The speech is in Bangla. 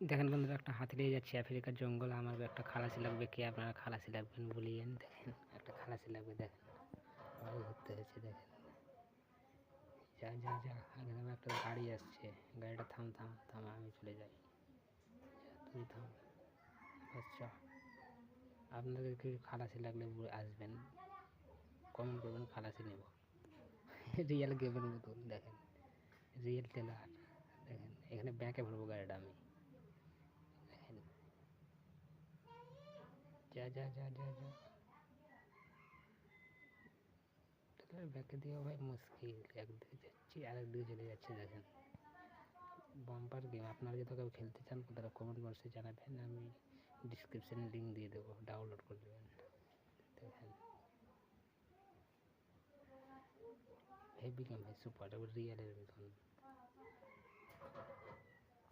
দেখেন বন্ধুরা, একটা হাতি নিয়ে যাচ্ছি আফ্রিকার জঙ্গল। আমার একটা খালাসি লাগবে, কে আপনারা খালাসি লাগবেন বলিয়েন। দেখেন একটা খালাসি লাগবে, দেখেন আমাকে ঘুরতে হয়েছে। দেখেন যা যা যা, একদম একটা গাড়ি আসছে, গাড়িটা থাম থাম থাম, আমি চলে যাই। তুই থাম, আচ্ছা আপনাদের কি খালাসি লাগলে আসবেন, কমেন্ট করবেন, খালাসি নেব। রিয়েল গেমের মতন, দেখেন রিয়েল টেলার। দেখেন এখানে ব্যাকে ভরবো গাড়িটা আমি। দেখেন যা যা যা যা যা, ব্যাকে দিয়েও ভাই মুশকিল, একদিকে যাচ্ছি আর একদিকে চলে যাচ্ছে। দেখেন বাম্পার গেম। আপনারা যদি কেউ খেলতে চান তারা কমেন্ট বক্সে জানাবেন, আমি ডিসক্রিপশানে লিঙ্ক দিয়ে দেবো, ডাউনলোড করে দেবেন। দেখেন হেভি গেম ভাই, সুপার রিয়েলের মতন।